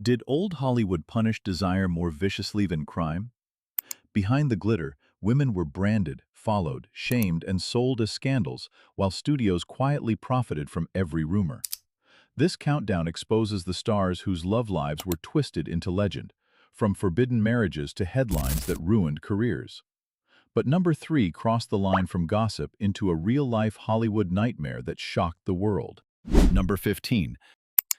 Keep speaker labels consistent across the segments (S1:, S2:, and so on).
S1: Did old Hollywood punish desire more viciously than crime? Behind the glitter, women were branded, followed, shamed, and sold as scandals, while studios quietly profited from every rumor. This countdown exposes the stars whose love lives were twisted into legend, from forbidden marriages to headlines that ruined careers. But number 3 crossed the line from gossip into a real-life Hollywood nightmare that shocked the world. Number 15.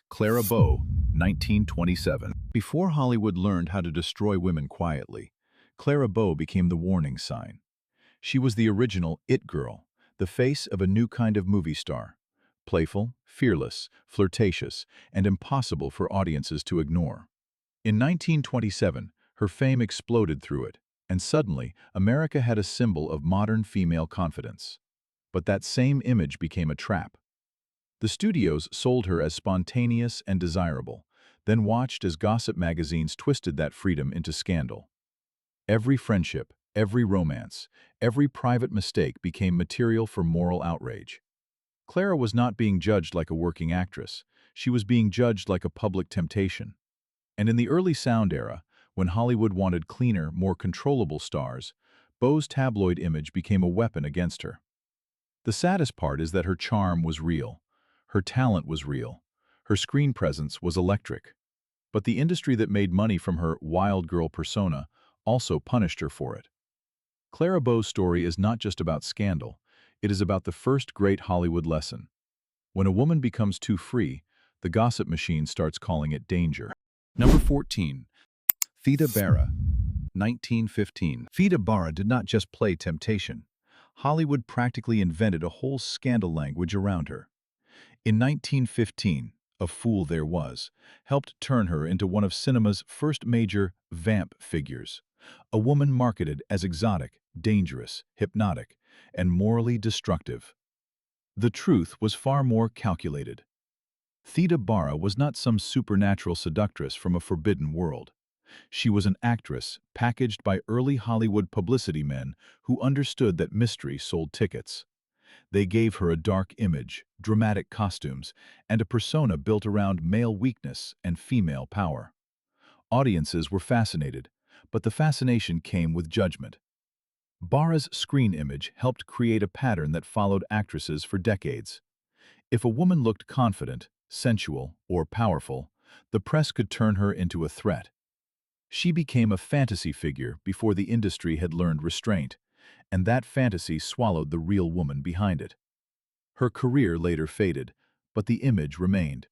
S1: Clara Bow, 1927. Before Hollywood learned how to destroy women quietly, Clara Bow became the warning sign. She was the original It Girl, the face of a new kind of movie star. Playful, fearless, flirtatious, and impossible for audiences to ignore. In 1927, her fame exploded through it, and suddenly, America had a symbol of modern female confidence. But that same image became a trap. The studios sold her as spontaneous and desirable, then watched as gossip magazines twisted that freedom into scandal. Every friendship, every romance, every private mistake became material for moral outrage. Clara was not being judged like a working actress, she was being judged like a public temptation. And in the early sound era, when Hollywood wanted cleaner, more controllable stars, Bow's tabloid image became a weapon against her. The saddest part is that her charm was real. Her talent was real. Her screen presence was electric. But the industry that made money from her wild girl persona also punished her for it. Clara Bow's story is not just about scandal, it is about the first great Hollywood lesson. When a woman becomes too free, the gossip machine starts calling it danger. Number 14. Theda Bara, 1915. Theda Bara did not just play temptation. Hollywood practically invented a whole scandal language around her. In 1915, A Fool There Was helped turn her into one of cinema's first major vamp figures, a woman marketed as exotic, dangerous, hypnotic, and morally destructive. The truth was far more calculated. Theda Bara was not some supernatural seductress from a forbidden world. She was an actress packaged by early Hollywood publicity men who understood that mystery sold tickets. They gave her a dark image, dramatic costumes, and a persona built around male weakness and female power. Audiences were fascinated, but the fascination came with judgment. Bara's screen image helped create a pattern that followed actresses for decades. If a woman looked confident, sensual, or powerful, the press could turn her into a threat. She became a fantasy figure before the industry had learned restraint, and that fantasy swallowed the real woman behind it. Her career later faded, but the image remained.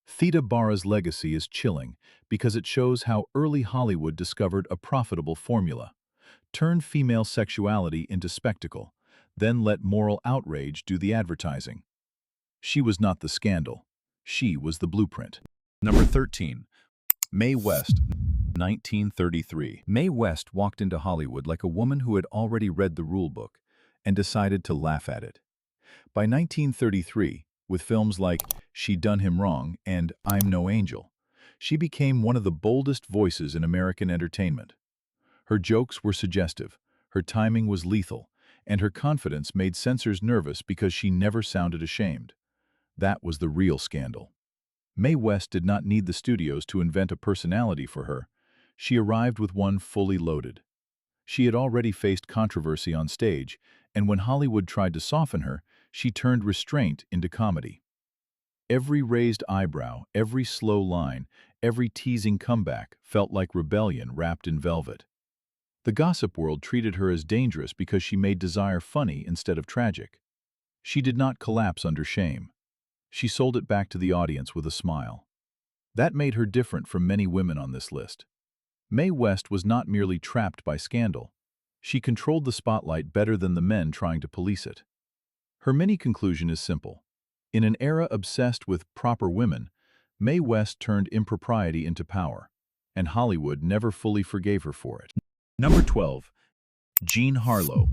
S1: Theda Bara's legacy is chilling because it shows how early Hollywood discovered a profitable formula. Turn female sexuality into spectacle, then let moral outrage do the advertising. She was not the scandal. She was the blueprint. Number 13. Mae West, 1933. Mae West walked into Hollywood like a woman who had already read the rulebook and decided to laugh at it. By 1933, with films like She Done Him Wrong and I'm No Angel, she became one of the boldest voices in American entertainment. Her jokes were suggestive, her timing was lethal, and her confidence made censors nervous because she never sounded ashamed. That was the real scandal. Mae West did not need the studios to invent a personality for her. She arrived with one fully loaded. She had already faced controversy on stage, and when Hollywood tried to soften her, she turned restraint into comedy. Every raised eyebrow, every slow line, every teasing comeback felt like rebellion wrapped in velvet. The gossip world treated her as dangerous because she made desire funny instead of tragic. She did not collapse under shame. She sold it back to the audience with a smile. That made her different from many women on this list. Mae West was not merely trapped by scandal. She controlled the spotlight better than the men trying to police it. Her mini-conclusion is simple. In an era obsessed with proper women, Mae West turned impropriety into power, and Hollywood never fully forgave her for it. Number 12. Jean Harlow,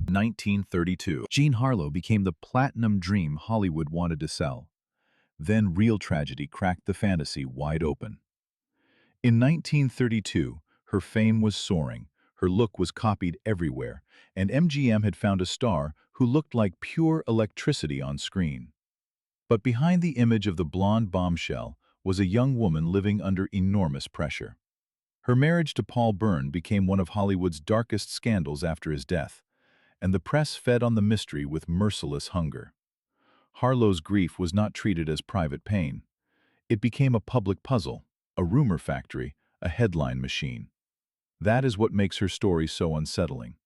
S1: 1932. Jean Harlow became the platinum dream Hollywood wanted to sell. Then real tragedy cracked the fantasy wide open. In 1932, her fame was soaring, her look was copied everywhere, and MGM had found a star who looked like pure electricity on screen. But behind the image of the blonde bombshell was a young woman living under enormous pressure. Her marriage to Paul Byrne became one of Hollywood's darkest scandals after his death, and the press fed on the mystery with merciless hunger. Harlow's grief was not treated as private pain. It became a public puzzle, a rumor factory, a headline machine. That is what makes her story so unsettling.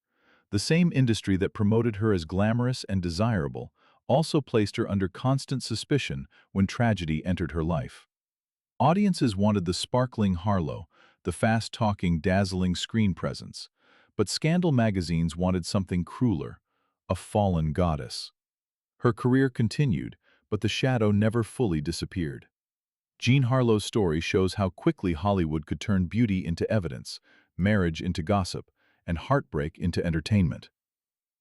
S1: The same industry that promoted her as glamorous and desirable also placed her under constant suspicion when tragedy entered her life. Audiences wanted the sparkling Harlow, the fast-talking, dazzling screen presence, but scandal magazines wanted something crueler, a fallen goddess. Her career continued, but the shadow never fully disappeared. Jean Harlow's story shows how quickly Hollywood could turn beauty into evidence, marriage into gossip, and heartbreak into entertainment.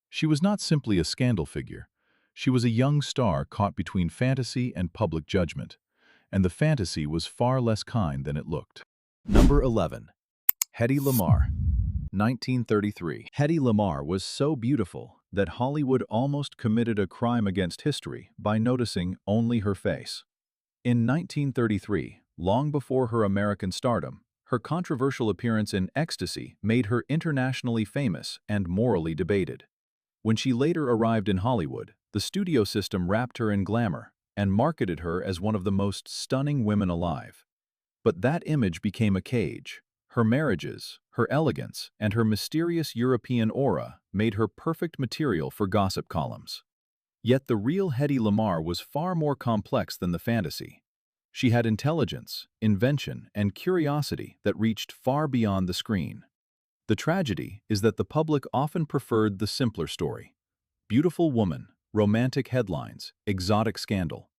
S1: She was not simply a scandal figure. She was a young star caught between fantasy and public judgment, and the fantasy was far less kind than it looked. Number 11. Hedy Lamarr, 1933. Hedy Lamarr was so beautiful that Hollywood almost committed a crime against history by noticing only her face. In 1933, long before her American stardom, her controversial appearance in Ecstasy made her internationally famous and morally debated. When she later arrived in Hollywood, the studio system wrapped her in glamour and marketed her as one of the most stunning women alive. But that image became a cage. Her marriages, her elegance, and her mysterious European aura made her perfect material for gossip columns. Yet the real Hedy Lamarr was far more complex than the fantasy. She had intelligence, invention, and curiosity that reached far beyond the screen. The tragedy is that the public often preferred the simpler story. Beautiful woman, romantic headlines, exotic scandal.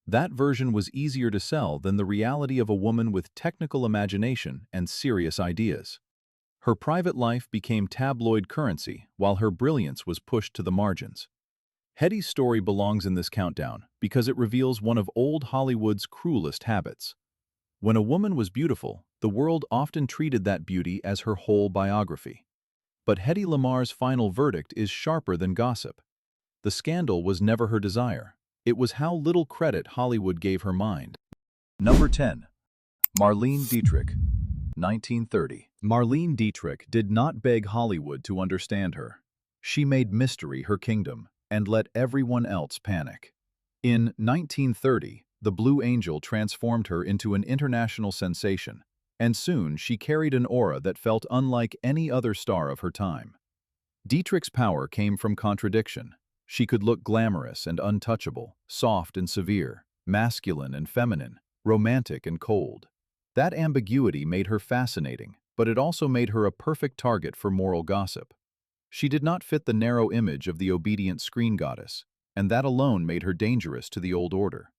S1: That version was easier to sell than the reality of a woman with technical imagination and serious ideas. Her private life became tabloid currency while her brilliance was pushed to the margins. Hedy's story belongs in this countdown because it reveals one of old Hollywood's cruelest habits. When a woman was beautiful, the world often treated that beauty as her whole biography. But Hedy Lamarr's final verdict is sharper than gossip. The scandal was never her desire. It was how little credit Hollywood gave her mind. Number 10. Marlene Dietrich, 1930. Marlene Dietrich did not beg Hollywood to understand her. She made mystery her kingdom and let everyone else panic. In 1930, The Blue Angel transformed her into an international sensation, and soon she carried an aura that felt unlike any other star of her time. Dietrich's power came from contradiction. She could look glamorous and untouchable, soft and severe, masculine and feminine, romantic and cold. That ambiguity made her fascinating, but it also made her a perfect target for moral gossip. She did not fit the narrow image of the obedient screen goddess, and that alone made her dangerous to the old order.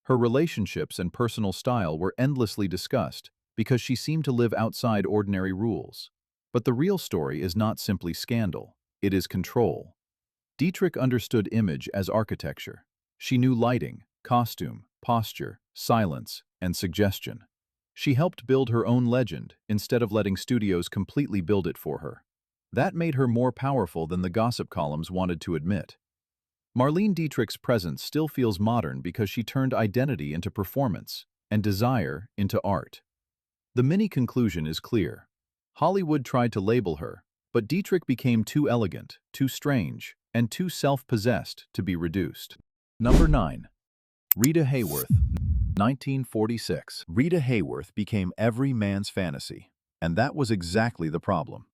S1: Her relationships and personal style were endlessly discussed because she seemed to live outside ordinary rules. But the real story is not simply scandal, it is control. Dietrich understood image as architecture. She knew lighting, costume, posture, silence, and suggestion. She helped build her own legend instead of letting studios completely build it for her. That made her more powerful than the gossip columns wanted to admit. Marlene Dietrich's presence still feels modern because she turned identity into performance and desire into art. The mini-conclusion is clear. Hollywood tried to label her, but Dietrich became too elegant, too strange, and too self-possessed to be reduced. Number 9. Rita Hayworth, 1946. Rita Hayworth became every man's fantasy, and that was exactly the problem.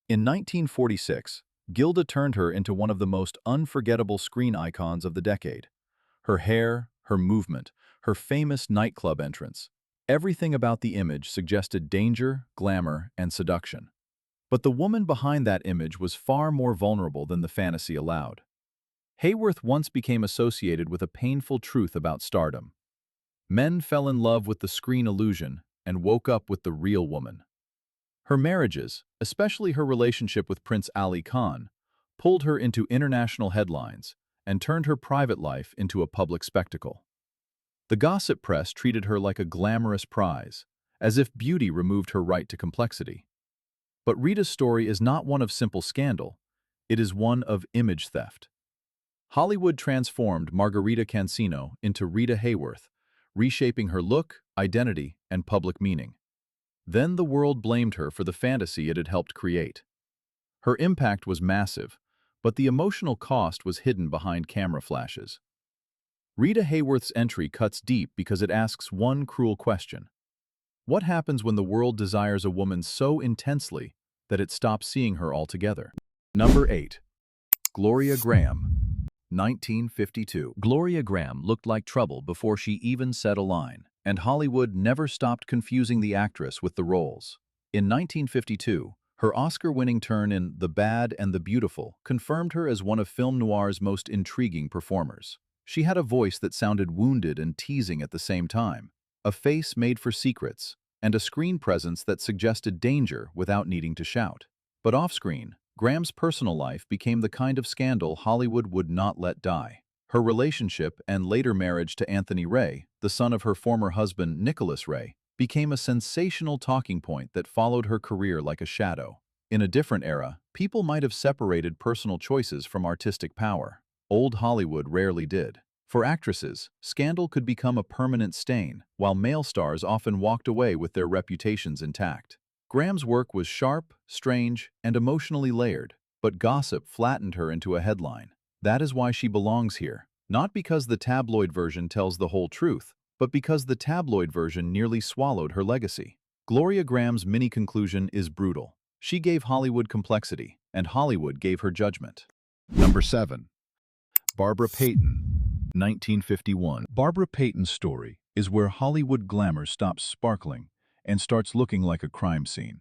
S1: In 1946, Gilda turned her into one of the most unforgettable screen icons of the decade. Her hair, her movement, her famous nightclub entrance, everything about the image suggested danger, glamour, and seduction. But the woman behind that image was far more vulnerable than the fantasy allowed. Hayworth once became associated with a painful truth about stardom. Men fell in love with the screen illusion and woke up with the real woman. Her marriages, especially her relationship with Prince Ali Khan, pulled her into international headlines and turned her private life into a public spectacle. The gossip press treated her like a glamorous prize, as if beauty removed her right to complexity. But Rita's story is not one of simple scandal, it is one of image theft. Hollywood transformed Margarita Cancino into Rita Hayworth, reshaping her look, identity, and public meaning. Then the world blamed her for the fantasy it had helped create. Her impact was massive, but the emotional cost was hidden behind camera flashes. Rita Hayworth's entry cuts deep because it asks one cruel question. What happens when the world desires a woman so intensely that it stops seeing her altogether? Number 8. Gloria Graham, 1952. Gloria Graham looked like trouble before she even said a line, and Hollywood never stopped confusing the actress with the roles. In 1952, her Oscar-winning turn in The Bad and the Beautiful confirmed her as one of film noir's most intriguing performers. She had a voice that sounded wounded and teasing at the same time, a face made for secrets, and a screen presence that suggested danger without needing to shout. But off-screen, Graham's personal life became the kind of scandal Hollywood would not let die. Her relationship and later marriage to Anthony Ray, the son of her former husband Nicholas Ray, became a sensational talking point that followed her career like a shadow. In a different era, people might have separated personal choices from artistic power. Old Hollywood rarely did. For actresses, scandal could become a permanent stain, while male stars often walked away with their reputations intact. Graham's work was sharp, strange, and emotionally layered, but gossip flattened her into a headline. That is why she belongs here, not because the tabloid version tells the whole truth, but because the tabloid version nearly swallowed her legacy. Gloria Graham's mini-conclusion is brutal. She gave Hollywood complexity, and Hollywood gave her judgment. Number 7. Barbara Payton, 1951. Barbara Payton's story is where Hollywood glamour stops sparkling and starts looking like a crime scene.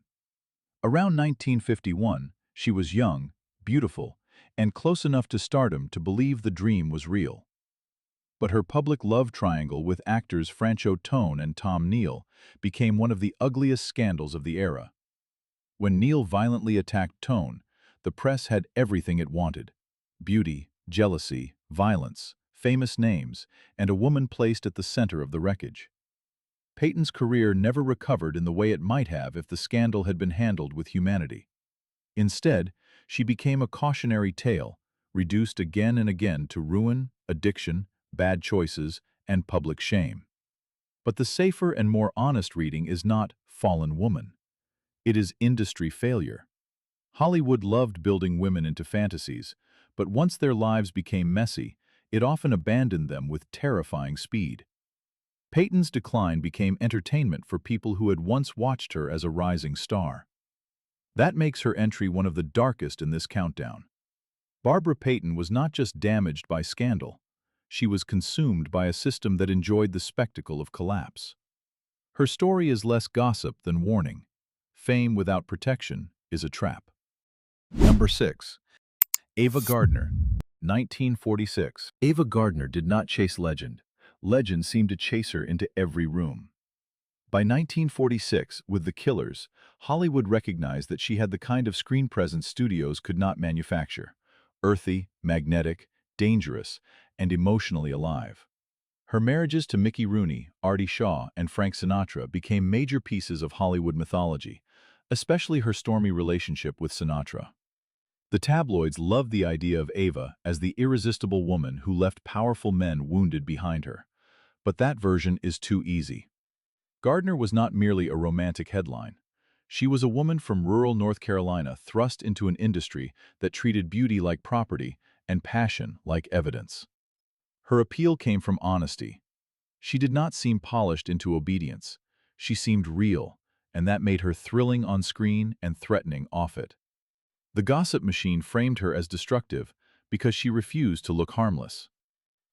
S1: Around 1951, she was young, beautiful, and close enough to stardom to believe the dream was real. But her public love triangle with actors Franchot Tone and Tom Neal became one of the ugliest scandals of the era. When Neal violently attacked Tone, the press had everything it wanted: beauty, jealousy, violence, famous names, and a woman placed at the center of the wreckage. Payton's career never recovered in the way it might have if the scandal had been handled with humanity. Instead, she became a cautionary tale, reduced again and again to ruin, addiction, bad choices, and public shame. But the safer and more honest reading is not fallen woman. It is industry failure. Hollywood loved building women into fantasies, but once their lives became messy, it often abandoned them with terrifying speed. Payton's decline became entertainment for people who had once watched her as a rising star. That makes her entry one of the darkest in this countdown. Barbara Payton was not just damaged by scandal. She was consumed by a system that enjoyed the spectacle of collapse. Her story is less gossip than warning. Fame without protection is a trap. Number 6. Ava Gardner, 1946. Ava Gardner did not chase legend. Legend seemed to chase her into every room. By 1946, with The Killers, Hollywood recognized that she had the kind of screen presence studios could not manufacture: earthy, magnetic, dangerous, and emotionally alive. Her marriages to Mickey Rooney, Artie Shaw, and Frank Sinatra became major pieces of Hollywood mythology, especially her stormy relationship with Sinatra. The tabloids loved the idea of Ava as the irresistible woman who left powerful men wounded behind her. But that version is too easy. Gardner was not merely a romantic headline. She was a woman from rural North Carolina thrust into an industry that treated beauty like property and passion like evidence. Her appeal came from honesty. She did not seem polished into obedience. She seemed real, and that made her thrilling on screen and threatening off it. The gossip machine framed her as destructive because she refused to look harmless.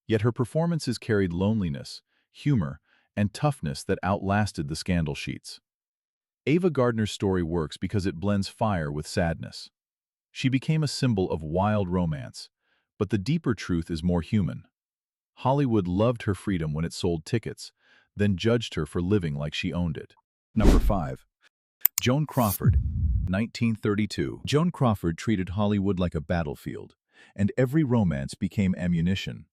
S1: Yet her performances carried loneliness, humor, and toughness that outlasted the scandal sheets. Ava Gardner's story works because it blends fire with sadness. She became a symbol of wild romance, but the deeper truth is more human. Hollywood loved her freedom when it sold tickets, then judged her for living like she owned it. Number 5. Joan Crawford, 1932. Joan Crawford treated Hollywood like a battlefield, and every romance became ammunition.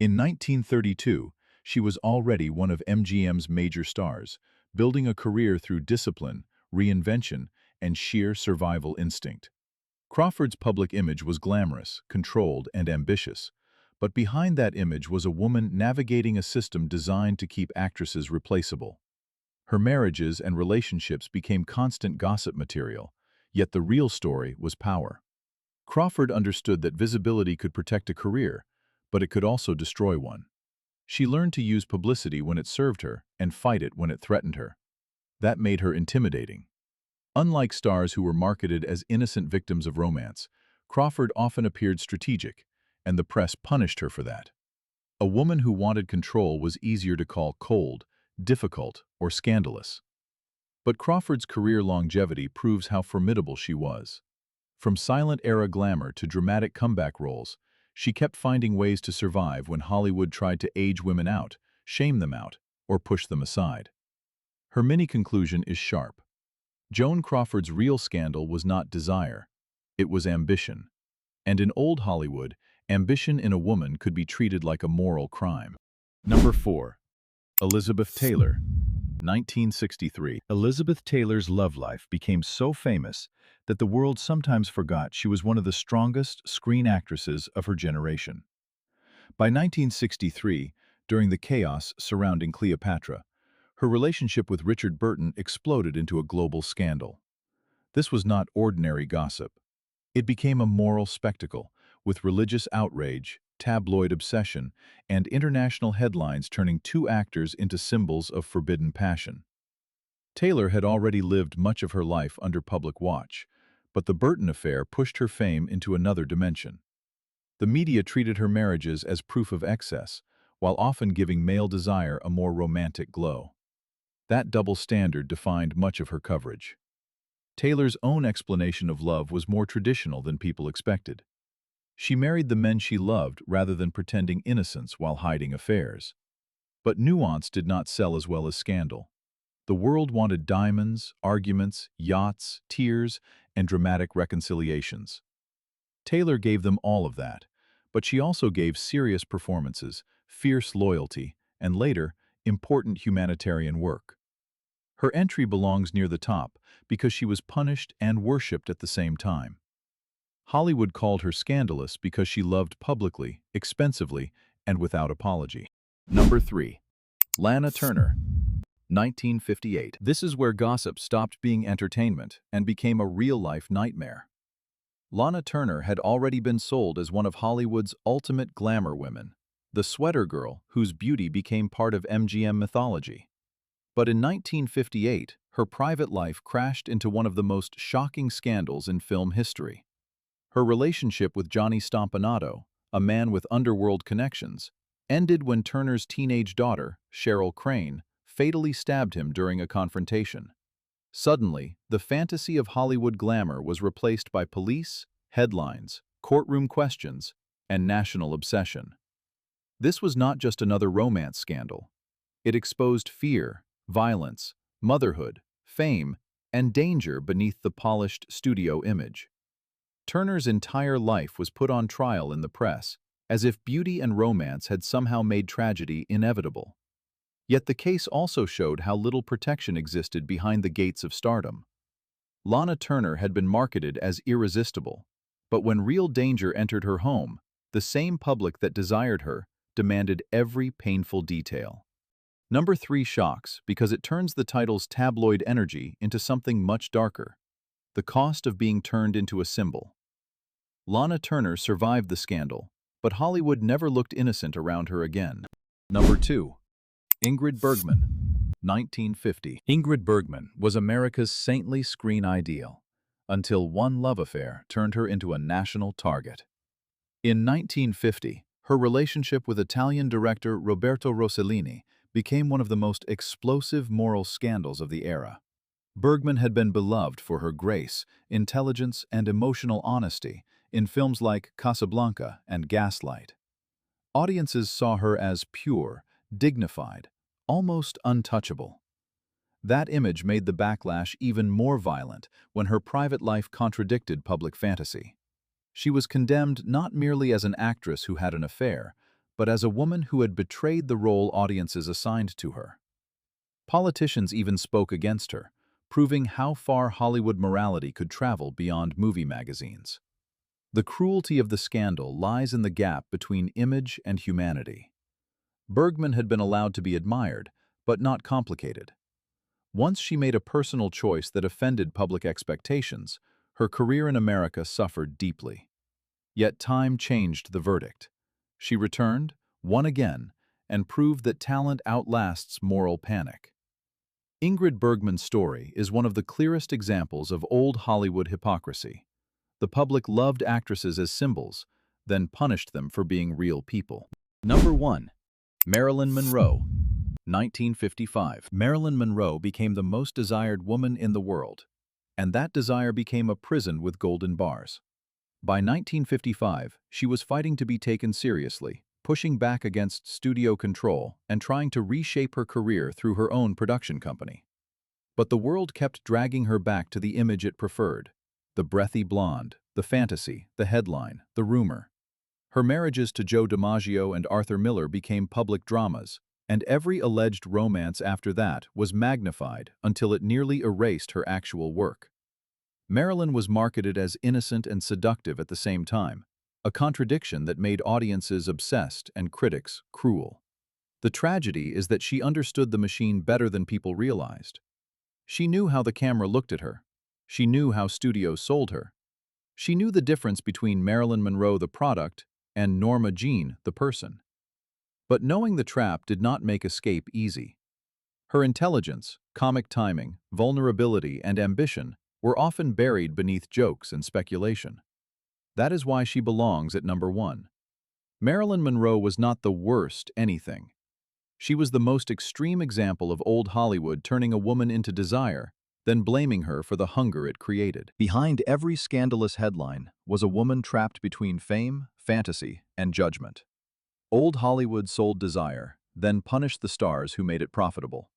S1: In 1932, she was already one of MGM's major stars, building a career through discipline, reinvention, and sheer survival instinct. Crawford's public image was glamorous, controlled, and ambitious, But behind that image was a woman navigating a system designed to keep actresses replaceable. Her marriages and relationships became constant gossip material, yet the real story was power. Crawford understood that visibility could protect a career, but it could also destroy one. She learned to use publicity when it served her and fight it when it threatened her. That made her intimidating. Unlike stars who were marketed as innocent victims of romance, Crawford often appeared strategic, and the press punished her for that. A woman who wanted control was easier to call cold, difficult, or scandalous. But Crawford's career longevity proves how formidable she was. From silent-era glamour to dramatic comeback roles, she kept finding ways to survive when Hollywood tried to age women out, shame them out, or push them aside. Her mini-conclusion is sharp. Joan Crawford's real scandal was not desire, it was ambition. And in old Hollywood, ambition in a woman could be treated like a moral crime. Number 4. Elizabeth Taylor, 1963. Elizabeth Taylor's love life became so famous that the world sometimes forgot she was one of the strongest screen actresses of her generation. By 1963, during the chaos surrounding Cleopatra, her relationship with Richard Burton exploded into a global scandal. This was not ordinary gossip. It became a moral spectacle, with religious outrage, tabloid obsession, and international headlines turning two actors into symbols of forbidden passion. Taylor had already lived much of her life under public watch, but the Burton affair pushed her fame into another dimension. The media treated her marriages as proof of excess, while often giving male desire a more romantic glow. That double standard defined much of her coverage. Taylor's own explanation of love was more traditional than people expected. She married the men she loved rather than pretending innocence while hiding affairs. But nuance did not sell as well as scandal. The world wanted diamonds, arguments, yachts, tears, and dramatic reconciliations. Taylor gave them all of that, but she also gave serious performances, fierce loyalty, and later, important humanitarian work. Her entry belongs near the top because she was punished and worshipped at the same time. Hollywood called her scandalous because she loved publicly, expensively, and without apology. Number 3. Lana Turner, 1958. This is where gossip stopped being entertainment and became a real-life nightmare. Lana Turner had already been sold as one of Hollywood's ultimate glamour women, the sweater girl whose beauty became part of MGM mythology. But in 1958, her private life crashed into one of the most shocking scandals in film history. Her relationship with Johnny Stompanato, a man with underworld connections, ended when Turner's teenage daughter, Cheryl Crane, fatally stabbed him during a confrontation. Suddenly, the fantasy of Hollywood glamour was replaced by police, headlines, courtroom questions, and national obsession. This was not just another romance scandal. It exposed fear, violence, motherhood, fame, and danger beneath the polished studio image. Turner's entire life was put on trial in the press, as if beauty and romance had somehow made tragedy inevitable. Yet the case also showed how little protection existed behind the gates of stardom. Lana Turner had been marketed as irresistible, but when real danger entered her home, the same public that desired her demanded every painful detail. Number 3 shocks because it turns the title's tabloid energy into something much darker: the cost of being turned into a symbol. Lana Turner survived the scandal, but Hollywood never looked innocent around her again. Number 2. Ingrid Bergman, 1950. Ingrid Bergman was America's saintly screen ideal, until one love affair turned her into a national target. In 1950, her relationship with Italian director Roberto Rossellini became one of the most explosive moral scandals of the era. Bergman had been beloved for her grace, intelligence, and emotional honesty in films like Casablanca and Gaslight. Audiences saw her as pure, dignified, almost untouchable. That image made the backlash even more violent when her private life contradicted public fantasy. She was condemned not merely as an actress who had an affair, but as a woman who had betrayed the role audiences assigned to her. Politicians even spoke against her, proving how far Hollywood morality could travel beyond movie magazines. The cruelty of the scandal lies in the gap between image and humanity. Bergman had been allowed to be admired, but not complicated. Once she made a personal choice that offended public expectations, her career in America suffered deeply. Yet time changed the verdict. She returned, won again, and proved that talent outlasts moral panic. Ingrid Bergman's story is one of the clearest examples of old Hollywood hypocrisy. The public loved actresses as symbols, then punished them for being real people. Number 1. Marilyn Monroe, 1955. Marilyn Monroe became the most desired woman in the world, and that desire became a prison with golden bars. By 1955, she was fighting to be taken seriously, pushing back against studio control and trying to reshape her career through her own production company. But the world kept dragging her back to the image it preferred: the breathy blonde, the fantasy, the headline, the rumor. Her marriages to Joe DiMaggio and Arthur Miller became public dramas, and every alleged romance after that was magnified until it nearly erased her actual work. Marilyn was marketed as innocent and seductive at the same time, a contradiction that made audiences obsessed and critics cruel. The tragedy is that she understood the machine better than people realized. She knew how the camera looked at her. She knew how studios sold her. She knew the difference between Marilyn Monroe the product and Norma Jean the person. But knowing the trap did not make escape easy. Her intelligence, comic timing, vulnerability, and ambition were often buried beneath jokes and speculation. That is why she belongs at number 1. Marilyn Monroe was not the worst anything. She was the most extreme example of old Hollywood turning a woman into desire, then blaming her for the hunger it created. Behind every scandalous headline was a woman trapped between fame, fantasy, and judgment. Old Hollywood sold desire, then punished the stars who made it profitable.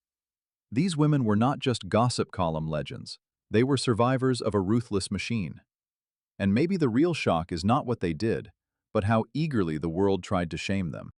S1: These women were not just gossip column legends. They were survivors of a ruthless machine. And maybe the real shock is not what they did, but how eagerly the world tried to shame them.